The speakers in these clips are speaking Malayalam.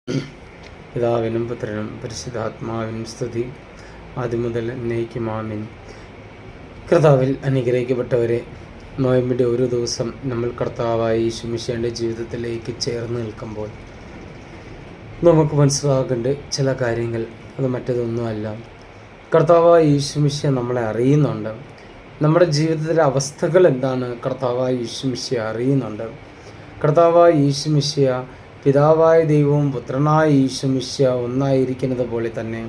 പിതാവിനും പുത്രനും പരിശുദ്ധാത്മാവിനും സ്തുതി, ആദ്യം മുതൽ എന്നേക്കും ആമേൻ. കർത്താവിൽ അനുഗ്രഹിക്കപ്പെട്ടവരെ, നോയമ്പിൻ്റെ ഒരു ദിവസം നമ്മൾ കർത്താവായ യേശു മിശിഹായുടെ ജീവിതത്തിലേക്ക് ചേർന്ന് നിൽക്കുമ്പോൾ നമുക്ക് മനസ്സിലാക്കേണ്ട ചില കാര്യങ്ങൾ, അത് മറ്റതൊന്നുമല്ല. കർത്താവായ യേശു മിശിഹ നമ്മളെ അറിയുന്നുണ്ട്. നമ്മുടെ ജീവിതത്തിലെ അവസ്ഥകൾ എന്താണ് കർത്താവായ യേശു മിശിഹ അറിയുന്നുണ്ട്. കർത്താവായ യേശു മിശിഹ പിതാവായ ദൈവവും പുത്രനായ യേശു മിശിഹ ഒന്നായിരിക്കുന്നത് പോലെ തന്നെ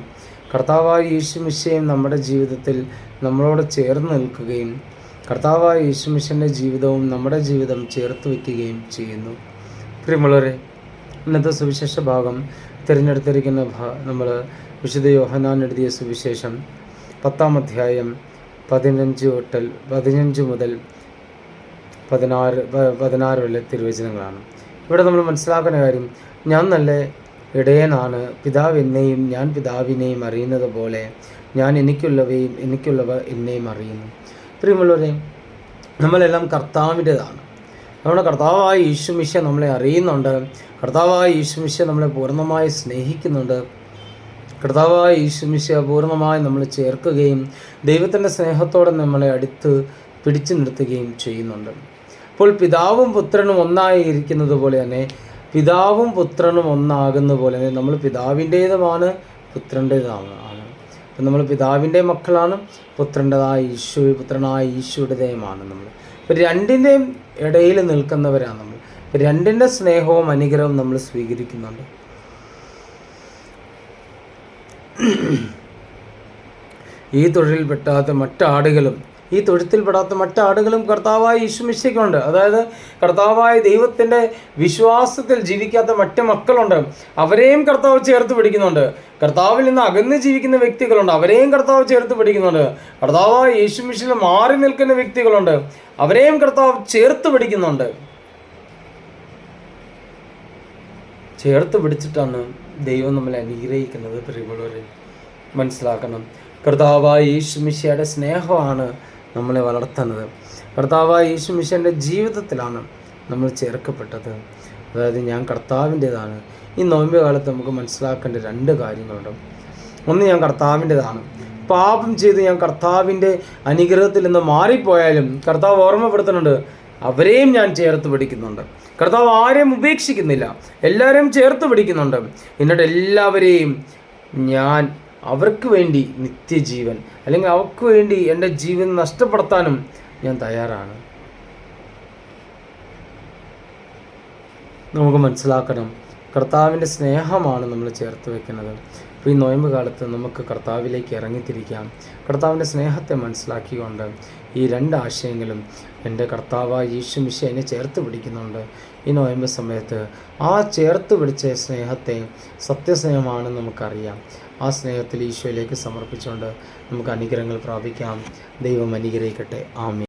കർത്താവായ യേശു മിശിഹയും നമ്മുടെ ജീവിതത്തിൽ നമ്മളോട് ചേർന്ന് നിൽക്കുകയും കർത്താവായ യേശു മിശിഹായുടെ ജീവിതവും നമ്മുടെ ജീവിതം ചേർത്ത് വയ്ക്കുകയും ചെയ്യുന്നു. പ്രിയമുള്ളവരെ, ഇന്നത്തെ സുവിശേഷ ഭാഗം തിരഞ്ഞെടുത്തിരിക്കുന്ന നമ്മൾ വിശുദ്ധ യോഹന്നാൻ എഴുതിയ സുവിശേഷം 10-ാം അധ്യായം 15 മുതൽ 16 വരെ തിരുവചനങ്ങളാണ്. ഇവിടെ നമ്മൾ മനസ്സിലാക്കുന്ന കാര്യം, ഞാൻ നല്ല ഇടയനാണ്, പിതാവ് എന്നെയും ഞാൻ പിതാവിനെയും അറിയുന്നത് പോലെ ഞാൻ എനിക്കുള്ളവ എന്നെയും അറിയുന്നു. പ്രിയമുള്ളവരെ, നമ്മളെല്ലാം കർത്താവിൻ്റെതാണ്. നമ്മുടെ കർത്താവായ യേശു മിശിഹ നമ്മളെ അറിയുന്നുണ്ട്. കർത്താവായ യേശു മിശിഹ നമ്മളെ പൂർണ്ണമായി സ്നേഹിക്കുന്നുണ്ട്. കർത്താവായ യേശു മിശിഹ പൂർണ്ണമായി നമ്മൾ ചേർക്കുകയും ദൈവത്തിൻ്റെ സ്നേഹത്തോടെ നമ്മളെ അടുത്ത് പിടിച്ചു നിർത്തുകയും ചെയ്യുന്നുണ്ട്. അപ്പോൾ പിതാവും പുത്രനും ഒന്നായിരിക്കുന്നത് പോലെ തന്നെ പിതാവും പുത്രനും ഒന്നാകുന്ന പോലെ തന്നെ നമ്മൾ പിതാവിൻ്റേതുമാണ്, പുത്രൻ്റേതാണ്. അപ്പം നമ്മൾ പിതാവിൻ്റെ മക്കളാണ്, പുത്രനായ ഈശോയുടേതുമാണ് നമ്മൾ. ഇപ്പം രണ്ടിൻ്റെയും ഇടയിൽ നിൽക്കുന്നവരാണ് നമ്മൾ. രണ്ടിൻ്റെ സ്നേഹവും അനുഗ്രഹവും നമ്മൾ സ്വീകരിക്കുന്നുണ്ട്. ഈ തൊഴിൽപ്പെടാത്ത മറ്റാടുകളും കർത്താവായ യേശു മിശിഹായ്ക്കുണ്ട്. അതായത് കർത്താവായ ദൈവത്തിൻ്റെ വിശ്വാസത്തിൽ ജീവിക്കാത്ത മറ്റ് മക്കളുണ്ട്, അവരെയും കർത്താവ് ചേർത്ത് പിടിക്കുന്നുണ്ട്. കർത്താവിൽ നിന്ന് അകന്ന് ജീവിക്കുന്ന വ്യക്തികളുണ്ട്, അവരെയും കർത്താവ് ചേർത്ത് പിടിക്കുന്നുണ്ട്. കർത്താവായ യേശു മിശിഹായിൽ മാറി നിൽക്കുന്ന വ്യക്തികളുണ്ട്, അവരെയും കർത്താവ് ചേർത്ത് പിടിക്കുന്നുണ്ട്. ചേർത്ത് പിടിച്ചിട്ടാണ് ദൈവം നമ്മളെ അനുഗ്രഹിക്കുന്നത്. പ്രിയമുള്ളവരെ, മനസ്സിലാക്കണം, കർത്താവായ യേശു മിശിഹായുടെ സ്നേഹമാണ് നമ്മളെ വളർത്തുന്നത്. കർത്താവായ യേശു മിശിഹായുടെ ജീവിതത്തിലാണ് നമ്മൾ ചേർക്കപ്പെട്ടത്. അതായത് ഞാൻ കർത്താവിൻ്റെതാണ്. ഈ നോയമ്പ് കാലത്ത് നമുക്ക് മനസ്സിലാക്കേണ്ട 2 കാര്യങ്ങളുണ്ട്. ഒന്ന്, ഞാൻ കർത്താവിൻ്റെതാണ്. പാപം ചെയ്ത് ഞാൻ കർത്താവിൻ്റെ അനുഗ്രഹത്തിൽ നിന്ന് മാറിപ്പോയാലും കർത്താവ് ഓർമ്മപ്പെടുത്തുന്നുണ്ട്, അവരെയും ഞാൻ ചേർത്ത് പിടിക്കുന്നുണ്ട്. കർത്താവ് ആരെയും ഉപേക്ഷിക്കുന്നില്ല, എല്ലാവരെയും ചേർത്ത് പിടിക്കുന്നുണ്ട്. എന്നിട്ട് എല്ലാവരെയും ഞാൻ അവർക്ക് വേണ്ടി നിത്യജീവൻ, അല്ലെങ്കിൽ അവർക്ക് വേണ്ടി എൻ്റെ ജീവൻ നഷ്ടപ്പെടുത്താനും ഞാൻ തയ്യാറാണ്. നമുക്ക് മനസ്സിലാക്കണം, കർത്താവിൻ്റെ സ്നേഹമാണ് നമ്മൾ ചേർത്ത് വെക്കുന്നത്. അപ്പോൾ ഈ നോയമ്പ് കാലത്ത് നമുക്ക് കർത്താവിലേക്ക് ഇറങ്ങിത്തിരിക്കാം. കർത്താവിൻ്റെ സ്നേഹത്തെ മനസ്സിലാക്കിക്കൊണ്ട് ഈ 2 ആശയങ്ങളും, എൻ്റെ കർത്താവായ യേശു മിശിഹ എന്നെ ചേർത്ത് പിടിക്കുന്നുണ്ട്. ഈ നോയമ്പ് സമയത്ത് ആ ചേർത്ത് പിടിച്ച സ്നേഹത്തെ സത്യസ്നേഹമാണെന്ന് നമുക്കറിയാം. ആ സ്നേഹത്തിൽ ഈശോയിലേക്ക് സമർപ്പിച്ചുകൊണ്ട് നമുക്ക് അനുഗ്രഹങ്ങൾ പ്രാപിക്കാം. ദൈവം അനുഗ്രഹിക്കട്ടെ. ആമേൻ.